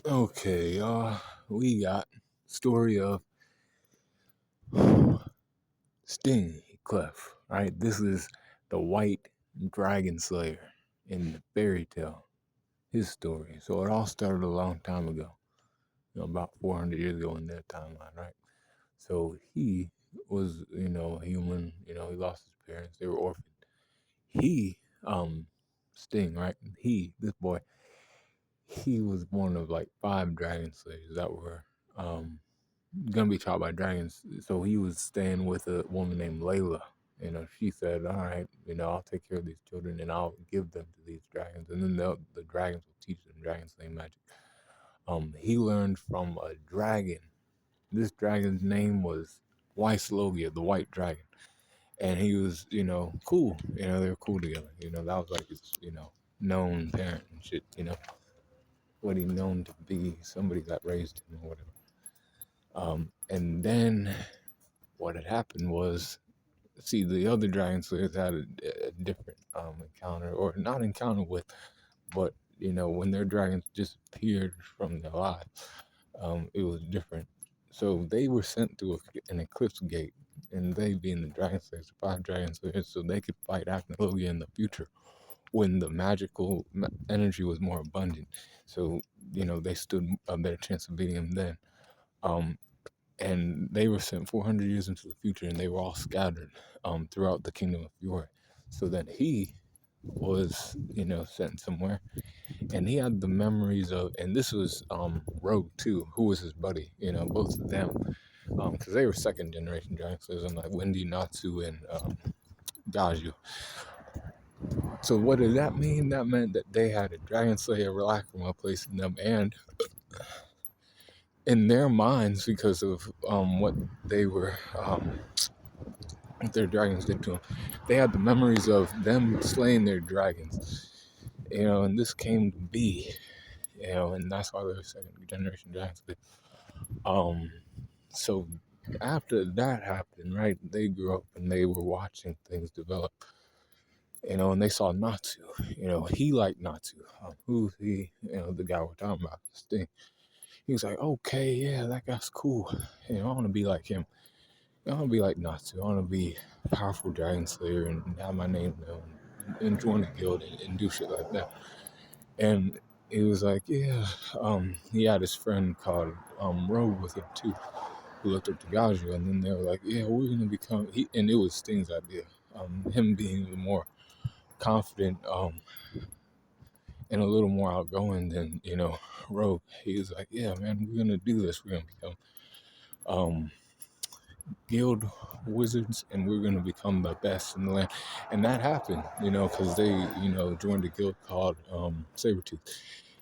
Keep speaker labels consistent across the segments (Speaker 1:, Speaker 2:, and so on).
Speaker 1: Okay, we got story of Sting Clef. Right, this is the White Dragon Slayer in the fairy tale. His story. So it all started a long time ago, about 400 years ago in their timeline, right? So he was, human. He lost his parents; they were orphaned. He, Sting, right? This boy, he was one of like five dragon slayers that were um gonna be taught by dragons. So he was staying with a woman named Layla. She said, "All right, I'll take care of these children and I'll give them to these dragons, and then the dragons will teach them dragon slaying magic." He learned from a dragon. This dragon's name was Logia, the White Dragon, and he was, cool. They were cool together. That was like his, known parent and shit. What he known to be. Somebody that raised him or whatever. And then what had happened was, see, the other dragon slayers had a different encounter, or not encounter with, but when their dragons disappeared from their lives, it was different. So they were sent to an eclipse gate, and they being the dragon slayers, the five dragon slayers, so they could fight Acnologia in the future when the magical energy was more abundant. So they stood a better chance of beating him then. Um, and they were sent 400 years into the future, and they were all scattered throughout the kingdom of Fiore. So then he was, sent somewhere, and he had the memories of, and this was Rogue too, who was his buddy, both of them, because they were second generation Dragon Slayers, unlike Wendy, Natsu, and Gaju. So what did that mean? That meant that they had a Dragon Slayer Relaxama place in them, and in their minds, because of what they were what their dragons did to them. They had the memories of them slaying their dragons, and this came to be, and that's why they're second generation dragons. Um, so after that happened, right, they grew up and they were watching things develop, and they saw Natsu, he liked Natsu. Who's he? The guy we're talking about, Sting. He was like, okay, yeah, that guy's cool. I want to be like him. I want to be like Natsu. I want to be a powerful dragon slayer and have my name known and join a guild and do shit like that. And he was like, yeah. He had his friend called Rogue with him too, who looked up to Gaju. And then they were like, yeah, we're gonna become. And it was Sting's idea. Him being the more confident and a little more outgoing than Rogue. He was like, yeah, man, we're gonna do this. We're gonna become um guild wizards, and we're going to become the best in the land. And that happened, because they joined a guild called Sabretooth.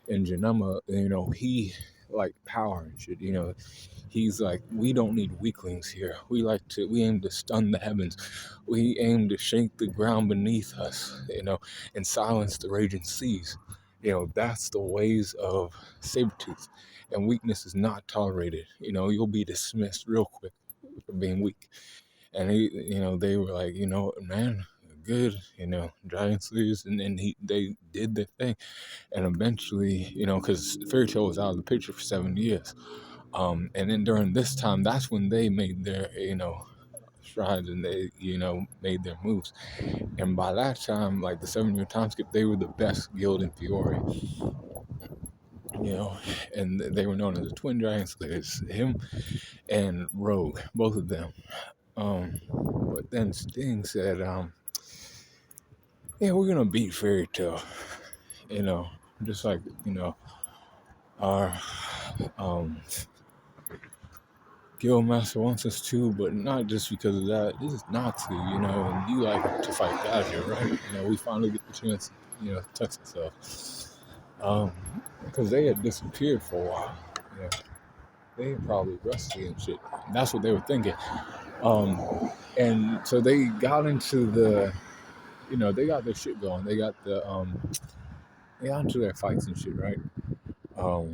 Speaker 1: And Janema, he like power and shit. He's like, we don't need weaklings here. We aim to stun the heavens. We aim to shake the ground beneath us, and silence the raging seas. That's the ways of Sabretooth. And weakness is not tolerated. You'll be dismissed real quick for being weak. And they were like, man, good, Dragon Slayers, and then they did their thing. And eventually, because Fairy Tale was out of the picture for 7 years. And then during this time, that's when they made their, strides, and they, made their moves. And by that time, like the 7 year time skip, they were the best guild in Fiore, and they were known as the Twin Dragon Slayers, him and Rogue, both of them. But then Sting said, yeah, we're gonna beat Fairy Tale, just like, our um Guildmaster wants us to, but not just because of that. This is not to, and you like to fight Badger, right? We finally get the chance, to test ourselves. Because they had disappeared for a while. They were probably rusty and shit. That's what they were thinking. And so they got into they got their shit going. They got into their fights and shit, right? Well,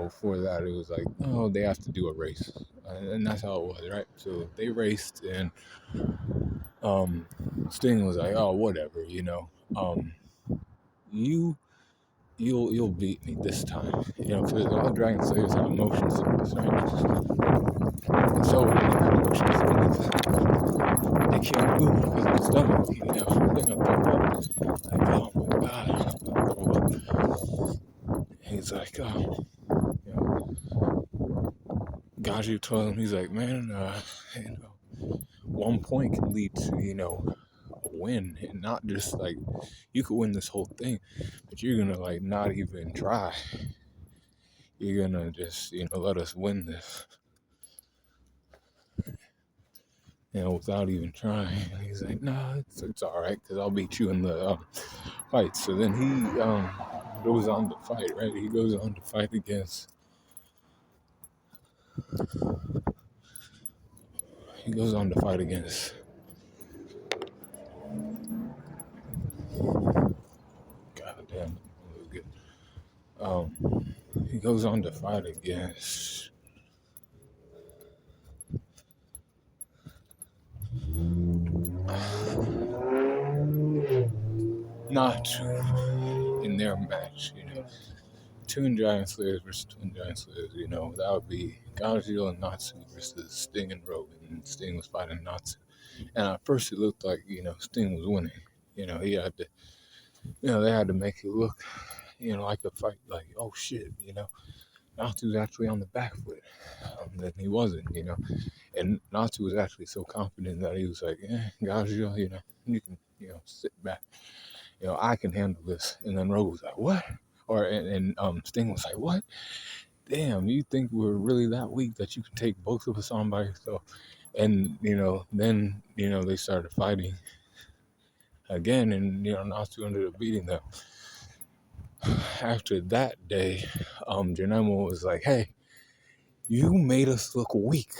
Speaker 1: before that, it was like, oh, they have to do a race, and that's how it was, right? So they raced, and Sting was like, oh, whatever, you you'll beat me this time. Because all dragon slayers have motion sickness, right? And so when they have motion sickness, they can't move because of the stomach. They're gonna throw up. Like, oh my god, I'm gonna throw up. And he's like, oh, you know, Gaji told him, he's like, man, 1 point can lead to, a win, and not just like you could win this whole thing, but you're gonna like not even try. You're gonna just, let us win this, without even trying. And he's like, no, it's all right, because I'll beat you in the fight. So then he goes on to fight, right? He goes on to fight against. He goes on to fight against. God damn, that was good. He goes on to fight against. Not in their match, Twin Giant Slayers versus Twin Giant Slayers, that would be Ganjiro and Natsu versus Sting and Rogan, and Sting was fighting Natsu. And at first it looked like, Sting was winning. He had to, they had to make it look, like a fight, like, oh shit, Natsu's actually on the back foot. Then he wasn't, And Natsu was actually so confident that he was like, Ganjiro, you can, sit back. I can handle this. And then Rogan was like, what? And Sting was like, what? Damn, you think we're really that weak that you can take both of us on by yourself? And, then, they started fighting again, and, Natsu ended up beating them. After that day, Janemo was like, hey, you made us look weak.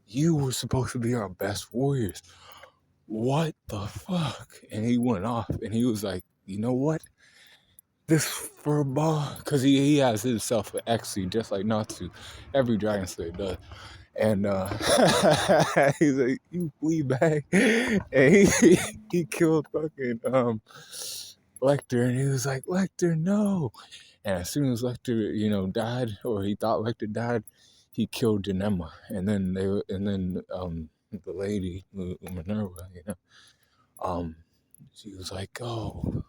Speaker 1: You were supposed to be our best warriors. What the fuck? And he went off, and he was like, you know what? This furball, because he has himself an Xe, just like Natsu. Every Dragon Slayer does. And he's like, you flea bag. And he killed fucking Lecter, and he was like, Lecter, no. And as soon as Lecter, died, or he thought Lecter died, he killed Janema. And then the lady, Minerva, she was like, oh,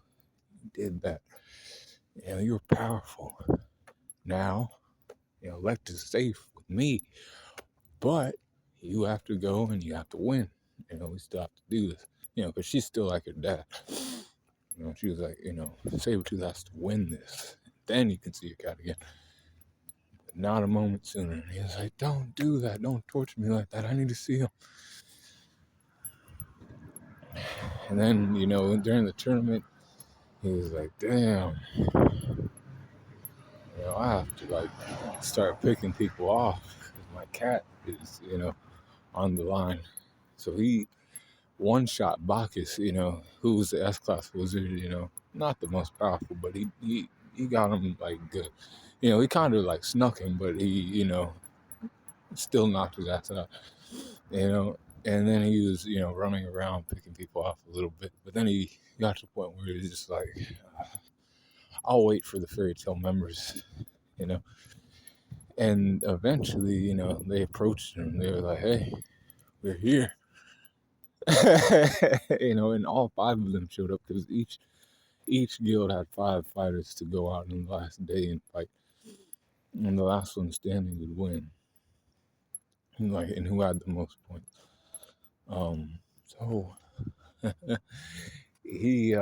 Speaker 1: you did that. You're powerful. Now, Lecter's safe with me, but you have to go and you have to win. We still have to do this. Because she's still like her dad. She was like, Sabretooth has to win this. Then you can see your cat again. But not a moment sooner. And he was like, don't do that. Don't torture me like that. I need to see him. And then, during the tournament, he was like, damn. I have to, like, start picking people off. Because my cat is, on the line. So he one-shot Bacchus, who was the S-Class wizard, not the most powerful, but he got him, like, good. He kind of, like, snuck him, but he, still knocked his ass out, and then he was, running around picking people off a little bit, but then he got to the point where he was just like, I'll wait for the fairy tale members, and eventually, they approached him. They were like, hey, we're here. And all 5 of them showed up because each guild had 5 fighters to go out on the last day and fight, and the last one standing would win. And who had the most points. So he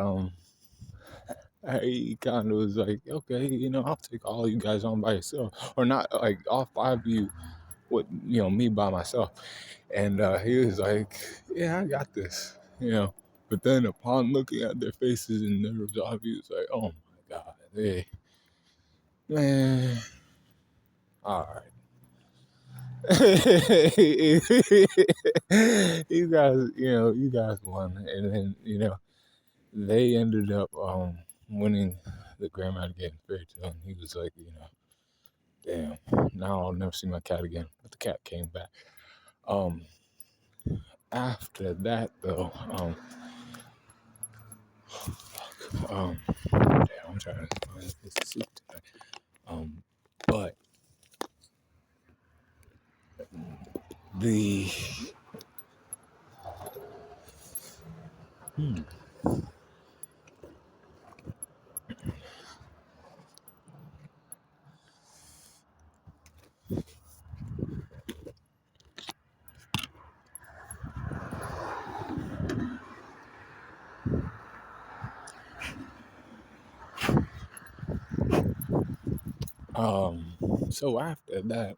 Speaker 1: kind of was like, okay, I'll take all you guys on by yourself, or not, like all 5 of you with me by myself. And he was like, yeah, I got this, But then upon looking at their faces and their resolve, he was like, oh my God, hey, man, all right. you guys won. And then, they ended up winning the Grandma again fairy tale. And he was like, damn, now I'll never see my cat again. But the cat came back. After that, though, Damn, I'm trying to find this soup tonight. But the hmm, so after that,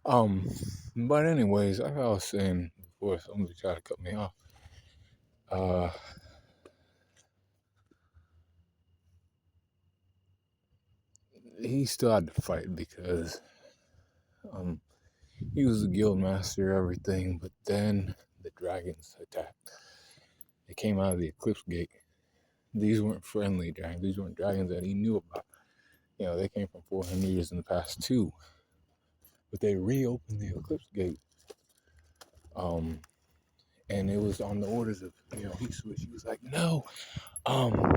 Speaker 1: um, but anyways, like I was saying before somebody tried to cut me off. Uh, he still had to fight because um he was the guild master, everything. But then the dragons attacked. They came out of the Eclipse Gate. These weren't friendly dragons. These weren't dragons that he knew about. They came from 400 years in the past too. But they reopened the Eclipse Gate. Um, and it was on the orders of, he switched. He was like, no, um,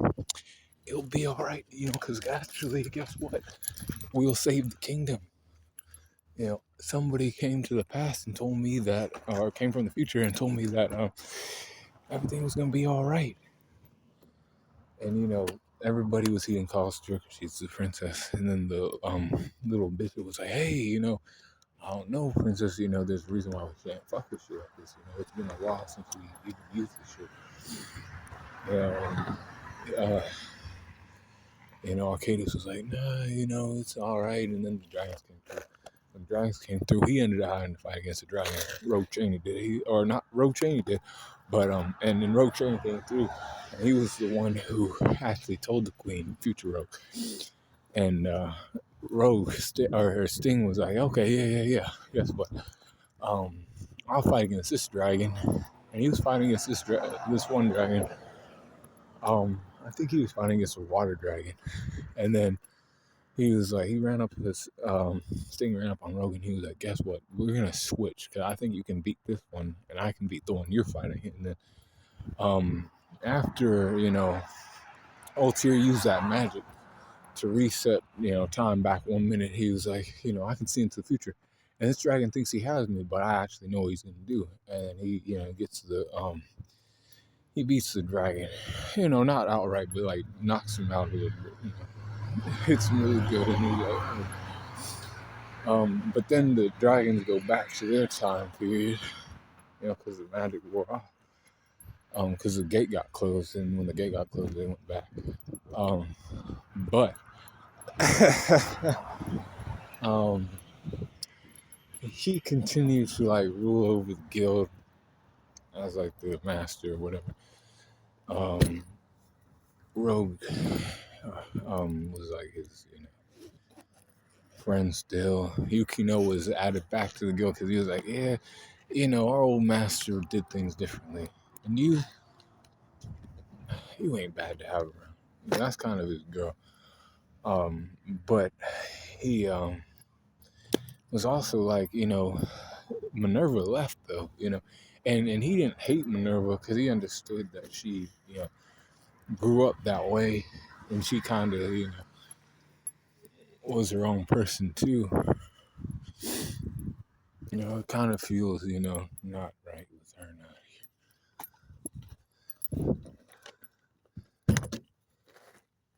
Speaker 1: it'll be all right, because actually, guess what? We'll save the kingdom. Somebody came to the past and told me that, or came from the future and told me that everything was gonna be all right. And everybody was eating Colster because she's the princess. And then the little bishop was like, hey, I don't know, princess. There's a reason why we can't fuck with shit like this. It's been a while since we even used this shit. And Arcadius was like, nah, it's all right. And then the dragons came through. When the dragons came through, he ended up having to fight against the dragon. Rogue Cheney did. Or not Rogue Cheney did, but and then Rogue Cheney came through, and he was the one who actually told the queen, future Rogue, and Rogue or her Sting was like, okay, yeah. Guess what? I'll fight against this dragon, and he was fighting against this one dragon. I think he was fighting against a water dragon, and then he was like, he ran up to this, Sting ran up on Rogue, and he was like, guess what? We're gonna switch, because I think you can beat this one, and I can beat the one you're fighting. And then, after, Altair used that magic to reset, time back 1 minute, he was like, I can see into the future. And this dragon thinks he has me, but I actually know what he's gonna do. And he, gets he beats the dragon. Not outright, but like knocks him out a little bit. Hits him really good, and he's like, but then the dragons go back to their time period, because the magic wore off. Because the gate got closed, and when the gate got closed, they went back. But um, he continued to like rule over the guild as like the master or whatever. Rogue was like his friend still. Yukino was added back to the guild because he was like, yeah, our old master did things differently, and you ain't bad to have around. That's kind of his girl. But he was also like, Minerva left though, and he didn't hate Minerva because he understood that she, grew up that way, and she kind of, was her own person too. It kind of feels, not right with her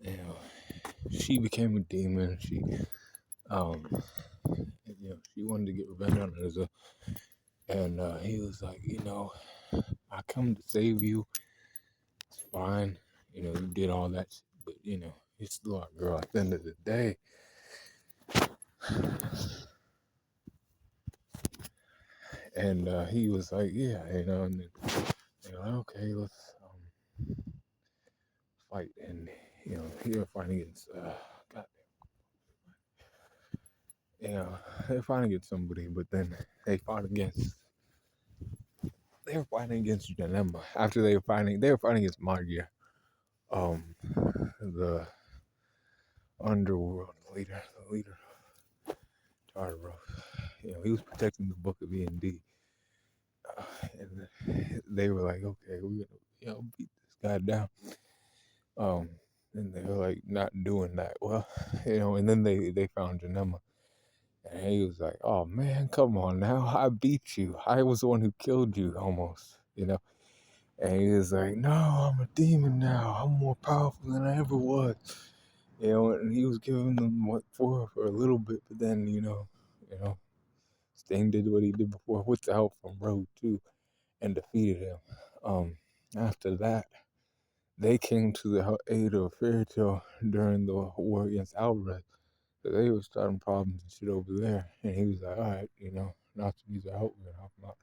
Speaker 1: now. She became a demon. She, she wanted to get revenge on Ezra, and he was like, I come to save you. It's fine. You did all that, but you're still our girl at the end of the day. And he was like, yeah, and then they're like, okay, let's fight. And he was fighting against God, they're fighting against somebody, but then they were fighting against Janemba. After they were fighting against Magia, the underworld leader, Tartarus. He was protecting the book of E&D. And they were like, okay, we're gonna, beat this guy down. Um, and they were like not doing that well, And then they found Janema, and he was like, "Oh man, come on now, I beat you. I was the one who killed you almost." And he was like, "No, I'm a demon now. I'm more powerful than I ever was." And he was giving them what for a little bit, but then you know, Sting did what he did before with the help from Rogue too, and defeated him. Um, After that, they came to the aid of Fairy Tale during the war against Alvarez. So they were starting problems and shit over there, and he was like, "All right, not to use our help, we're gonna help him out."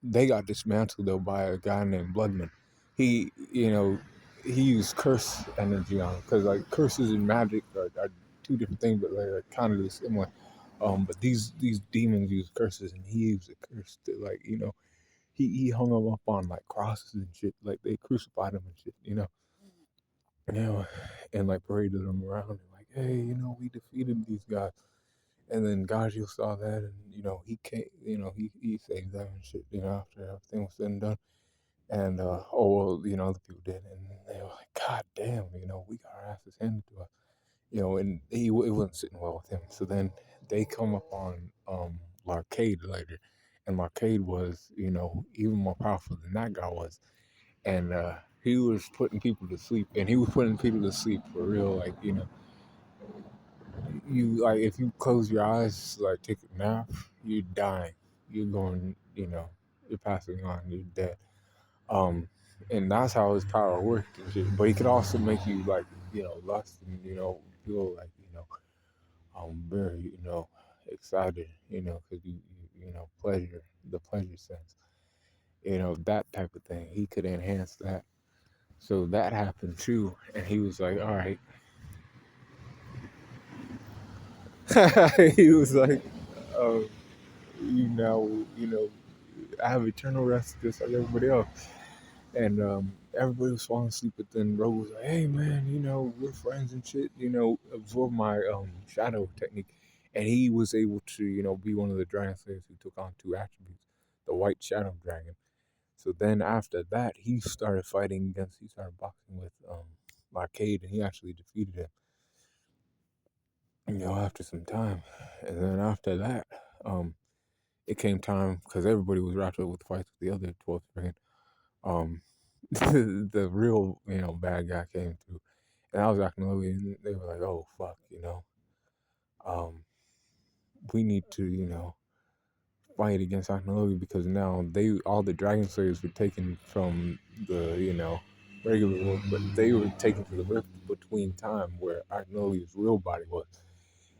Speaker 1: They got dismantled though by a guy named Bloodman. He, he used curse energy on him because like curses and magic are two different things, but they're kind of similar. But these demons use curses, and he used a curse to like he hung them up on like crosses and shit, like they crucified him and shit. You know, and like paraded them around and like, hey, we defeated these guys. And then Gajio saw that, and he came, he saved them and shit. After everything was said and done, and oh well, other people did, and they were like, God damn, we got our asses handed to us, and it wasn't sitting well with him. So then they come up on Larcade later, and Larcade was, even more powerful than that guy was, and he was putting people to sleep, and he was putting people to sleep for real, like you like if you close your eyes like take a nap, you're dying, you're going, you're passing on, you're dead. um and that's how his power worked and shit. But he could also make you like lust and feel like very excited, because pleasure, the pleasure sense, that type of thing. He could enhance that. So that happened too, and he was like, all right. He was like, um, you now, I have eternal rest just like everybody else. And everybody was falling asleep, but then Rogue was like, hey man, we're friends and shit, absorb my shadow technique. And he was able to, be one of the dragon slayers who took on two attributes, the white shadow dragon. So then after that, he started boxing with Arcade, and he actually defeated him, after some time. And then after that, um, it came time because everybody was wrapped up with fights with the other 12th dragon. Um, the real, bad guy came through, and I was acting ugly, and they were like, "Oh fuck, um, we need to, fight against Aknologi because now all the Dragon Slayers were taken from the, regular world, but they were taken to the rift between time where Aknologi's real body was,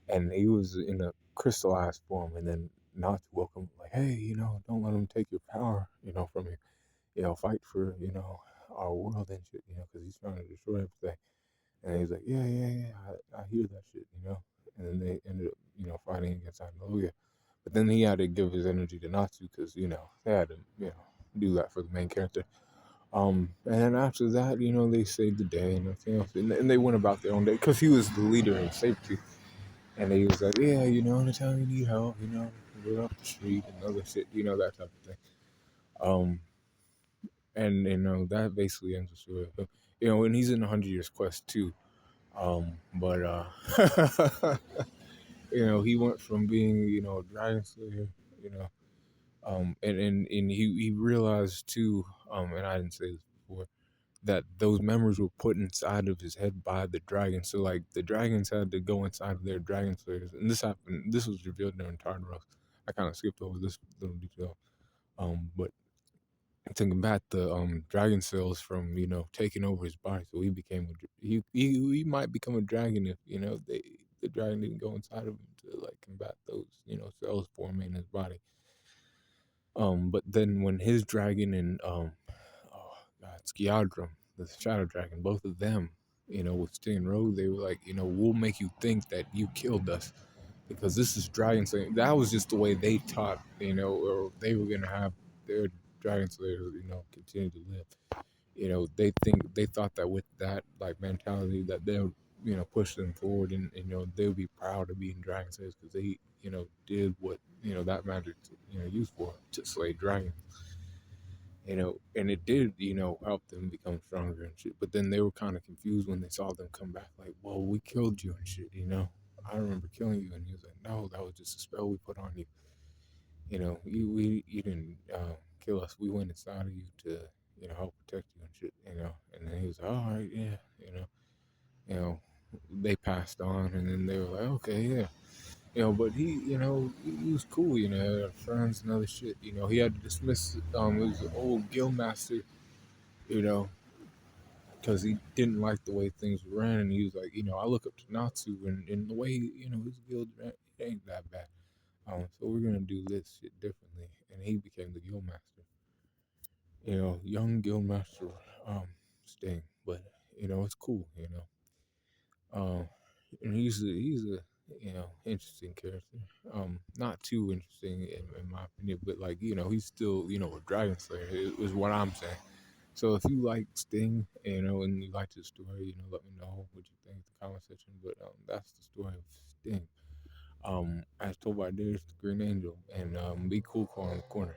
Speaker 1: and he was in a crystallized form, and then not to welcome, like, hey, don't let him take your power, from you, fight for, our world and shit, because he's trying to destroy everything. And he's like, yeah, yeah, yeah, I hear that shit. And then they ended up, fighting against Agnologia. But then he had to give his energy to Natsu because, they had to, do that for the main character. And then after that, they saved the day and everything else. And they went about their own day because he was the leader in safety. And he was like, yeah, anytime you need help, go up the street and other shit, that type of thing. Um, and, that basically ends the story of him. And he's in 100 Years Quest too. But he went from being, a dragon slayer, you know, and he realized too, and I didn't say this before, that those memories were put inside of his head by the dragon. So like the dragons had to go inside of their dragon slayers, and this was revealed during Tartaros. I kind of skipped over this little detail. But to combat the dragon cells from taking over his body, so he became he might become a dragon if the dragon didn't go inside of him to like combat those cells forming in his body. But then when his dragon and oh god, Skiadrum, the shadow dragon, both of them, with Sting and Rogue, they were like, we'll make you think that you killed us because this is dragon slaying. That was just the way they taught, or they were gonna have their dragon slayers, continue to live. They thought that with that like mentality that they'll push them forward, and they would be proud of being dragon slayers because they did what that magic used for to slay dragons. And it did help them become stronger and shit. But then they were kind of confused when they saw them come back, like, well, we killed you and shit. I remember killing you, and he was like, no, that was just a spell we put on you. You didn't kill us. We went inside of you to help protect you and shit. And then he was like, all right, yeah. You know, they passed on, and then they were like, okay, yeah. But he was cool. Had friends and other shit. He had to dismiss his old guild master. You know, because he didn't like the way things ran, and he was like, I look up to Natsu, and the way his guild ran, it ain't that bad. So we're gonna do this shit differently, and he became the guild master. Young guild master, Sting, but it's cool. Um, and he's a interesting character. Not too interesting in my opinion, but like he's still a Dragon Slayer. Is what I'm saying. So if you like Sting, and you liked his story, let me know what you think in the comment section. But that's the story of Sting. As told by Darius the Green Angel, and be cool, call in the corner.